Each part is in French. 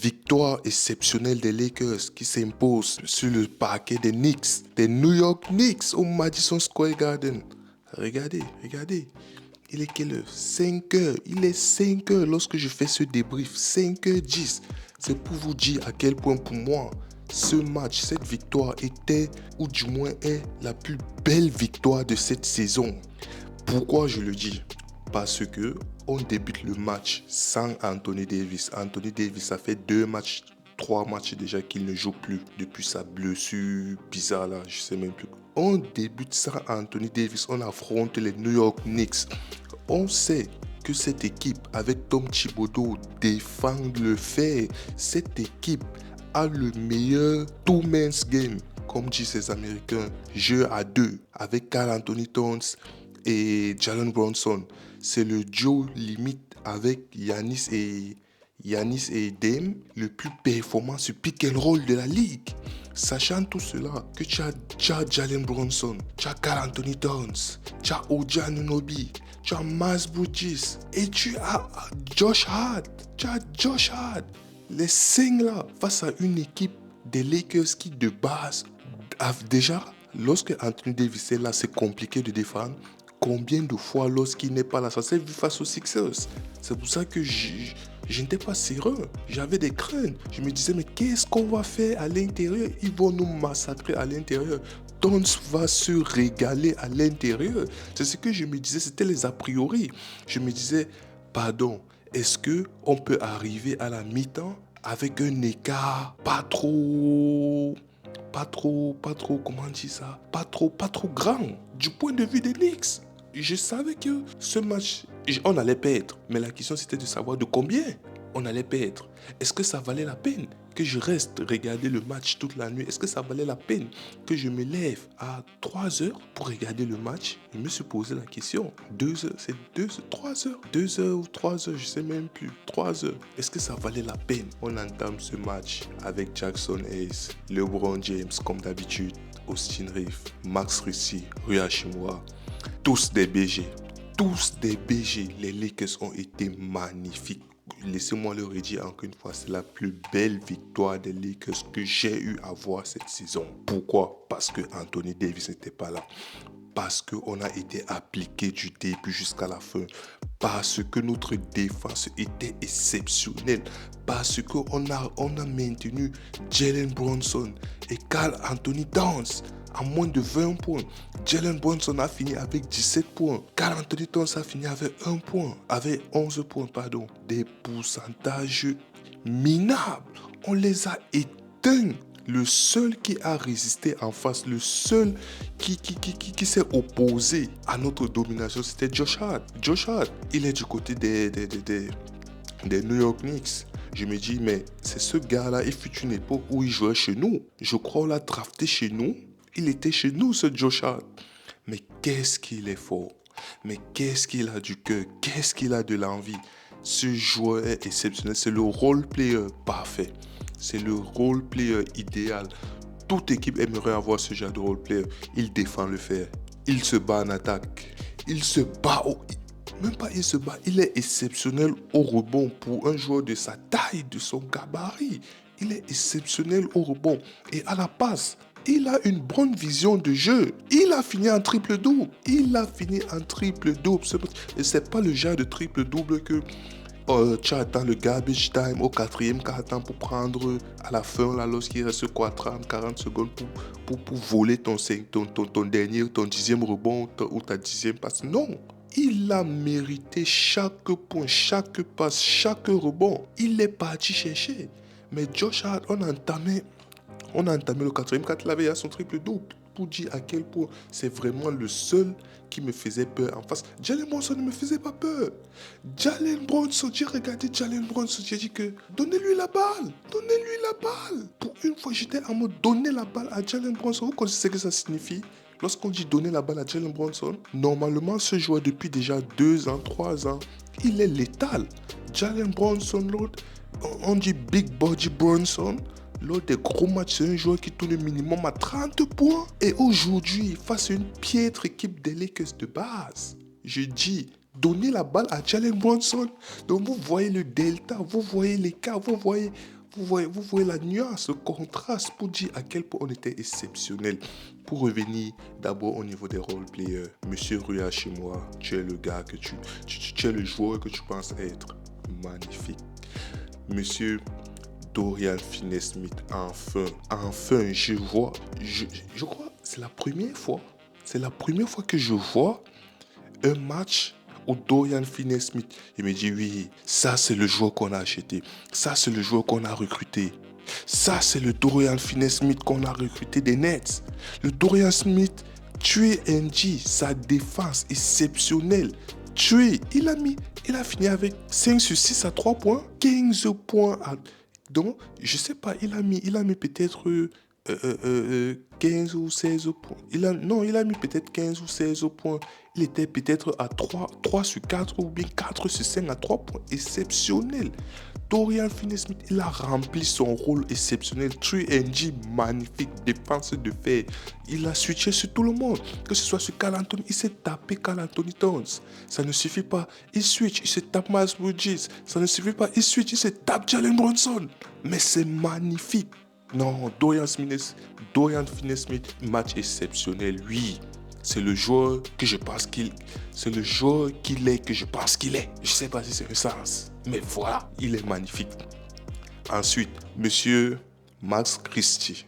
victoire exceptionnelle des Lakers qui s'impose sur le parquet des Knicks, des New York Knicks au Madison Square Garden. Regardez. Il est quelle heure? 5 heures. Il est 5 heures lorsque je fais ce débrief. 5h10. C'est pour vous dire à quel point pour moi, ce match, cette victoire était, ou du moins est, la plus belle victoire de cette saison. Pourquoi je le dis? Parce que on débute le match sans Anthony Davis. Anthony Davis, ça fait 3 matchs déjà qu'il ne joue plus depuis sa blessure bizarre là, je sais même plus. On débute sans Anthony Davis, on affronte les New York Knicks. On sait que cette équipe avec Tom Thibodeau défend le fer. Cette équipe a le meilleur two-man's game, comme disent ces Américains, jeu à deux, avec Karl Anthony Towns et Jalen Brunson. C'est le duo limite avec Giannis et Dame, le plus performant sur pick and roll de la ligue. Sachant tout cela, que tu as Jalen Brunson, tu as Karl Anthony Towns, tu as OG Anunoby, tu as Miles Bridges et tu as Josh Hart. Les 5 là, face à une équipe des Lakers qui de base, déjà, lorsque Anthony Davis est là, c'est compliqué de défendre. Combien de fois lorsqu'il n'est pas là, ça s'est vu face aux Sixers. C'est pour ça que je n'étais pas sérieux. J'avais des craintes. Je me disais, mais qu'est-ce qu'on va faire à l'intérieur? Ils vont nous massacrer à l'intérieur. Towns va se régaler à l'intérieur. C'est ce que je me disais, c'était les a priori. Je me disais, pardon, est-ce qu'on peut arriver à la mi-temps avec un écart pas trop, comment on dit ça? Pas trop grand du point de vue des Knicks. Je savais que ce match, on allait perdre. Mais la question, c'était de savoir de combien on allait perdre. Est-ce que ça valait la peine que je reste regarder le match toute la nuit? Est-ce que ça valait la peine que je me lève à 3 heures pour regarder le match? Je me suis posé la question. 2 heures, c'est 3 heures. 2 heures ou 3 heures, je sais même plus. 3 heures. Est-ce que ça valait la peine? On entame ce match avec Jackson Hayes, LeBron James comme d'habitude, Austin Reeves, Max Russi, Rui Hachimura. Tous des BG. Les Lakers ont été magnifiques. Laissez-moi le redire encore une fois, c'est la plus belle victoire des Lakers que j'ai eu à voir cette saison. Pourquoi? Parce que Anthony Davis n'était pas là. Parce qu'on a été appliqué du début jusqu'à la fin. Parce que notre défense était exceptionnelle. Parce qu'on a maintenu Jalen Brunson et Karl Anthony Towns à moins de 20 points. Jalen Brunson a fini avec 17 points. Karl Anthony Towns a fini avec 1 point. Avec 11 points, pardon. Des pourcentages minables. On les a éteints. Le seul qui a résisté en face, le seul qui s'est opposé à notre domination, c'était Josh Hart. Josh Hart, il est du côté des New York Knicks. Je me dis, mais c'est ce gars-là, il fut une époque où il jouait chez nous. Je crois qu'on l'a drafté chez nous. Il était chez nous, ce Josh Hart. Mais qu'est-ce qu'il est fort. Mais qu'est-ce qu'il a du cœur. Qu'est-ce qu'il a de l'envie. Ce joueur est exceptionnel. C'est le role player parfait. C'est le role player idéal. Toute équipe aimerait avoir ce genre de role player. Il défend le fer. Il se bat en attaque. Il se bat Même pas il se bat. Il est exceptionnel au rebond pour un joueur de sa taille, de son gabarit. Il est exceptionnel au rebond. Et à la passe, il a une bonne vision de jeu. Il a fini en triple-double. Et c'est pas le genre de triple-double que tu attends le garbage time au 4e quart-temps pour prendre à la fin, là, lorsqu'il reste 30, 40 secondes pour voler ton dernier, ton 10e rebond ou ta 10e passe. Non. Il a mérité chaque point, chaque passe, chaque rebond. Il est parti chercher. Mais Josh Hart, on a entamé le 4e quart, il avait à son triple-double. Pour dire à quel point c'est vraiment le seul qui me faisait peur en face. Jalen Brunson ne me faisait pas peur. Jalen Brunson, j'ai regardé Jalen Brunson, j'ai dit que donnez-lui la balle. Pour une fois, j'étais en mode donner la balle à Jalen Brunson. Vous connaissez ce que ça signifie? Lorsqu'on dit donner la balle à Jalen Brunson, normalement, ce joueur depuis déjà 2 ans, 3 ans, il est létal. Jalen Brunson, l'autre, on dit Big Body Brunson. Lors des gros matchs, c'est un joueur qui tourne minimum à 30 points. Et aujourd'hui, face à une piètre équipe des Lakers de base, je dis, donnez la balle à Jalen Brunson. Donc vous voyez le delta, vous voyez l'écart, vous voyez vous voyez la nuance, le contraste pour dire à quel point on était exceptionnel. Pour revenir d'abord au niveau des role-players, Monsieur Rua chez moi, tu es le gars que tu es le joueur que tu penses être. Magnifique. Monsieur Dorian Finney-Smith, enfin, je crois, c'est la première fois que je vois un match où Dorian Finney-Smith, il me dit oui, ça c'est le joueur qu'on a acheté, ça c'est le joueur qu'on a recruté, ça c'est le Dorian Finney-Smith qu'on a recruté des Nets. Le Dorian Smith, tué NG, sa défense exceptionnelle, tué, il a fini avec 5 sur 6 à 3 points, 15 points donc, je sais pas, il a mis peut-être 15 ou 16 points. Il a mis peut-être 15 ou 16 points. Il était peut-être à 3 sur 4 ou bien 4 sur 5 à 3 points. Exceptionnel. Dorian Finney-Smith, il a rempli son rôle exceptionnel. 3NG, magnifique, défense de fer. Il a switché sur tout le monde. Que ce soit sur Karl Anthony, il s'est tapé Karl Anthony Towns. Ça ne suffit pas. Il switch, il se tape Miles Bridges. Ça ne suffit pas. Il switch, il se tape Jalen Brunson. Mais c'est magnifique. Non, Dorian Finney-Smith, match exceptionnel, oui. C'est le joueur que je pense qu'il est, que je pense qu'il est. Je sais pas si c'est un sens, mais voilà, il est magnifique. Ensuite, monsieur Max Christie.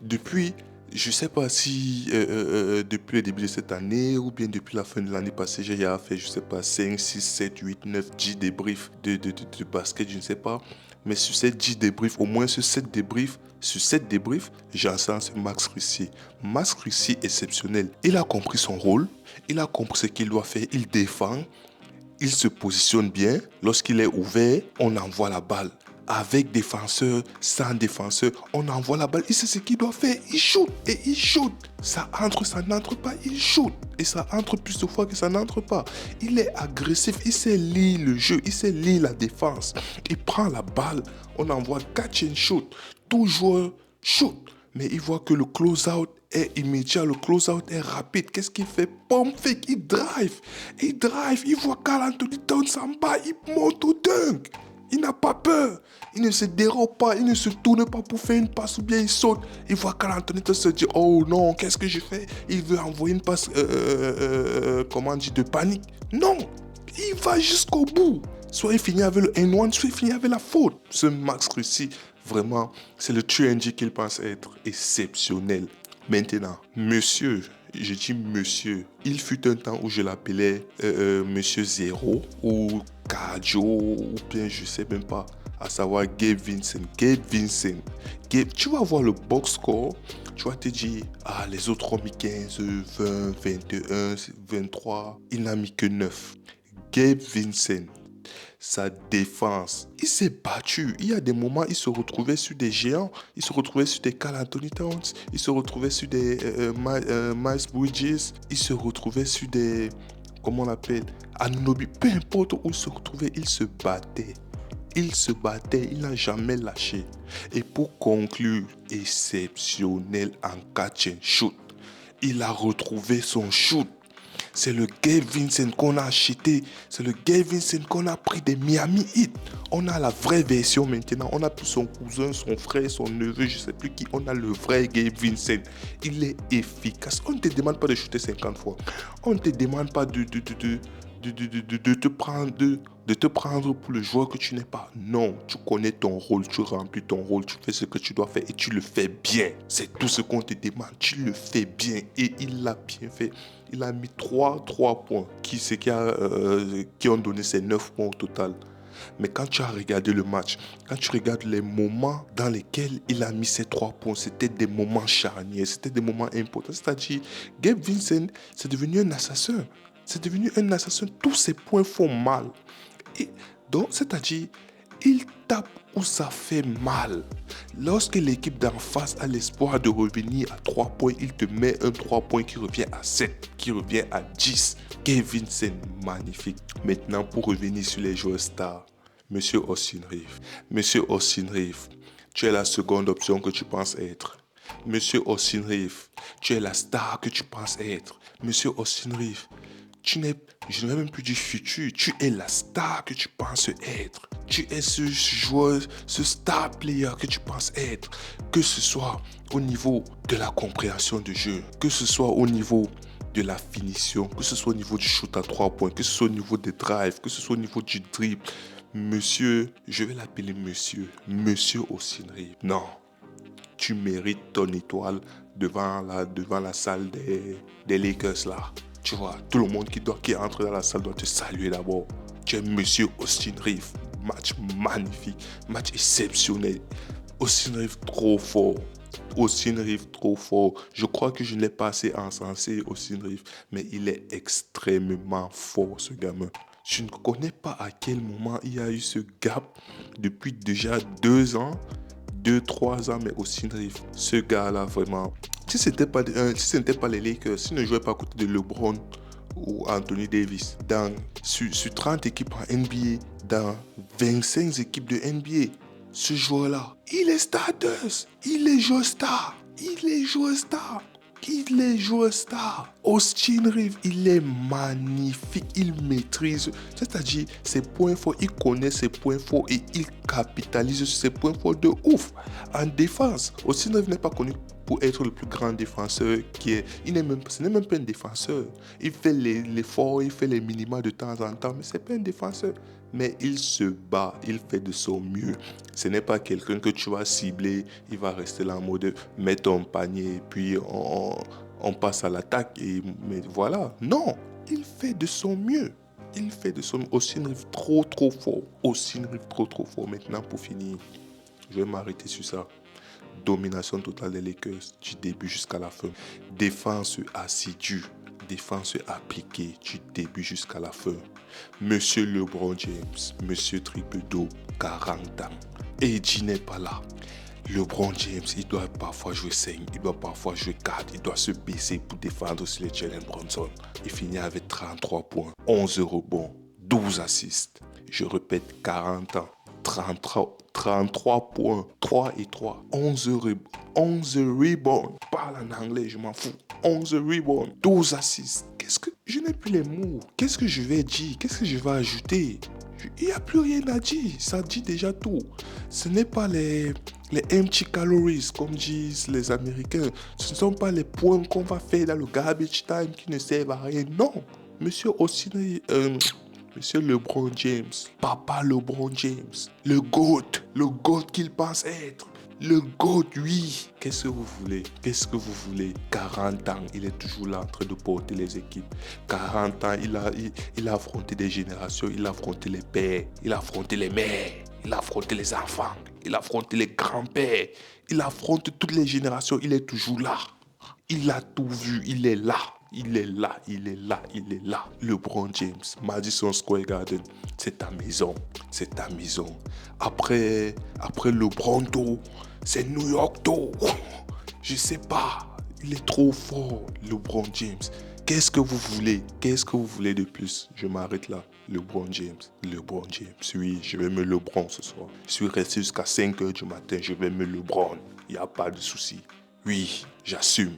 Depuis, je sais pas si depuis le début de cette année ou bien depuis la fin de l'année passée, j'ai fait, je sais pas, 5, 6, 7, 8, 9, 10 débriefs de basket, je ne sais pas. Mais sur ces 10 débriefs, au moins sur 7 débriefs, j'enseigne Max Christie. Max Christie exceptionnel. Il a compris son rôle, il a compris ce qu'il doit faire, il défend, il se positionne bien. Lorsqu'il est ouvert, on envoie la balle. Avec défenseur, sans défenseur, on envoie la balle. Il sait ce qu'il doit faire. Il shoot et il shoot. Ça entre, ça n'entre pas. Il shoot et ça entre plus de fois que ça n'entre pas. Il est agressif. Il sait lire le jeu. Il sait lire la défense. Il prend la balle. On envoie catch and shoot. Tout joueur shoot. Mais il voit que le close-out est immédiat, le close-out est rapide. Qu'est-ce qu'il fait? Pump fake, il drive. Il voit Karl Anthony Towns en bas, il monte au dunk. Il n'a pas peur. Il ne se dérobe pas, il ne se tourne pas pour faire une passe ou bien il saute. Il voit Karl Anthony Towns se dire, oh non, qu'est-ce que j'ai fait? Il veut envoyer une passe, de panique. Non, il va jusqu'au bout. Soit il finit avec le N1, soit il finit avec la faute. Ce Max Christie, vraiment, c'est le 3NG qu'il pense être exceptionnel. Maintenant, monsieur, je dis monsieur, il fut un temps où je l'appelais monsieur Zéro ou Cardio ou bien je sais même pas, à savoir Gabe Vincent. Gabe, tu vas voir le box score, tu vas te dire, ah les autres ont mis 15, 20, 21, 23, il n'a mis que 9. Gabe Vincent, sa défense, il s'est battu. Il y a des moments, il se retrouvait sur des géants, il se retrouvait sur des Karl Anthony Towns, il se retrouvait sur des Miles Bridges, il se retrouvait sur des, comment on appelle, Anunoby, peu importe où il se retrouvait, il se battait. Il n'a jamais lâché. Et pour conclure, exceptionnel en catch and shoot. Il a retrouvé son shoot. C'est le Gabe Vincent qu'on a acheté. C'est le Gabe Vincent qu'on a pris des Miami Heat. On a la vraie version maintenant. On a plus son cousin, son frère, son neveu, je ne sais plus qui. On a le vrai Gabe Vincent. Il est efficace. On ne te demande pas de shooter 50 fois. On ne te demande pas de te prendre pour le joueur que tu n'es pas. Non, tu connais ton rôle, tu remplis ton rôle, tu fais ce que tu dois faire et tu le fais bien. C'est tout ce qu'on te demande. Tu le fais bien et il l'a bien fait. Il a mis 3 points qui ont donné ses 9 points au total. Mais quand tu as regardé le match, quand tu regardes les moments dans lesquels il a mis ses 3 points, c'était des moments charnières, c'était des moments importants. C'est-à-dire, Gabe Vincent, c'est devenu un assassin. C'est devenu un assassin. Tous ses points font mal. Et donc, c'est-à-dire, il tape où ça fait mal. Lorsque l'équipe d'en face a l'espoir de revenir à 3 points, il te met un 3 points qui revient à 7, qui revient à 10. Kevin, c'est magnifique. Maintenant, pour revenir sur les joueurs stars, Monsieur Austin Reeves. Monsieur Austin Reeves, tu es la seconde option que tu penses être. Monsieur Austin Reeves, tu es la star que tu penses être. Monsieur Austin Reeves, je ne vais même plus dire futur, tu es la star que tu penses être. Tu es ce joueur, ce star player que tu penses être. Que ce soit au niveau de la compréhension de jeu, que ce soit au niveau de la finition, que ce soit au niveau du shoot à 3 points, que ce soit au niveau des drives, que ce soit au niveau du dribble. Monsieur, je vais l'appeler Monsieur Austin Reeves. Non, tu mérites ton étoile devant la salle des Lakers là. Tu vois, tout le monde qui entre dans la salle doit te saluer d'abord. Tu es Monsieur Austin Reeves. Match magnifique, match exceptionnel. Austin Reeves trop fort. Austin Reeves trop fort. Je crois que je ne l'ai pas assez encensé, Austin Reeves, mais il est extrêmement fort, ce gamin. Je ne connais pas à quel moment il y a eu ce gap depuis déjà 2 ans, 2-3 ans, mais Austin Reeves, ce gars-là, vraiment. Si ce n'était pas les Lakers, s'il ne jouait pas à côté de LeBron ou Anthony Davis, sur 30 équipes en NBA, dans 25 équipes de NBA, ce joueur-là, il est stardust, il est joueur star, il est joueur star. Il est joueur star. Austin Reeves, il est magnifique. Il maîtrise, c'est-à-dire ses points forts. Il connaît ses points forts et il capitalise sur ses points forts de ouf. En défense, Austin Reeves n'est pas connu pour être le plus grand défenseur qui est. Ce n'est même pas un défenseur. Il fait l'effort, il fait les minima de temps en temps, mais ce n'est pas un défenseur. Mais il se bat, il fait de son mieux. Ce n'est pas quelqu'un que tu vas cibler, il va rester là en mode mets ton panier et puis on passe à l'attaque. Mais voilà, non, il fait de son mieux. Il fait de son mieux. Austin Reeves trop fort. Austin Reeves trop fort. Maintenant pour finir, je vais m'arrêter sur ça. Domination totale des Lakers du début jusqu'à la fin. Défense assidue. Défense appliquée du début jusqu'à la fin. Monsieur LeBron James, Monsieur Triple Do, 40 ans. AD n'est pas là. LeBron James, il doit parfois jouer 5, il doit parfois jouer 4, il doit se baisser pour défendre sur les Jalen Brunson. Il finit avec 33 points, 11 rebonds, 12 assists. Je répète, 40 ans, 33 points, 3 et 3, 11 rebounds. Parle en anglais, je m'en fous. 11 rebounds, 12 assists. Je n'ai plus les mots. Qu'est-ce que je vais dire? Qu'est-ce que je vais ajouter? Il n'y a plus rien à dire. Ça dit déjà tout. Ce n'est pas les empty calories, comme disent les Américains. Ce ne sont pas les points qu'on va faire dans le garbage time qui ne servent à rien. Non. Monsieur Monsieur LeBron James. Papa LeBron James. Le GOAT qu'il pense être. Le GOAT, oui. Qu'est-ce que vous voulez? 40 ans, il est toujours là en train de porter les équipes. 40 ans, il a affronté des générations. Il a affronté les pères. Il a affronté les mères. Il a affronté les enfants. Il a affronté les grands-pères. Il affronte toutes les générations. Il est toujours là. Il a tout vu. Il est là. Il est là. LeBron James, Madison Square Garden, c'est ta maison. Après LeBron, c'est New York. Je sais pas. Il est trop fort, LeBron James. Qu'est-ce que vous voulez de plus? Je m'arrête là. LeBron James. Oui, je vais me LeBron ce soir. Je suis resté jusqu'à 5h du matin. Je vais me LeBron. Il n'y a pas de souci. Oui, j'assume.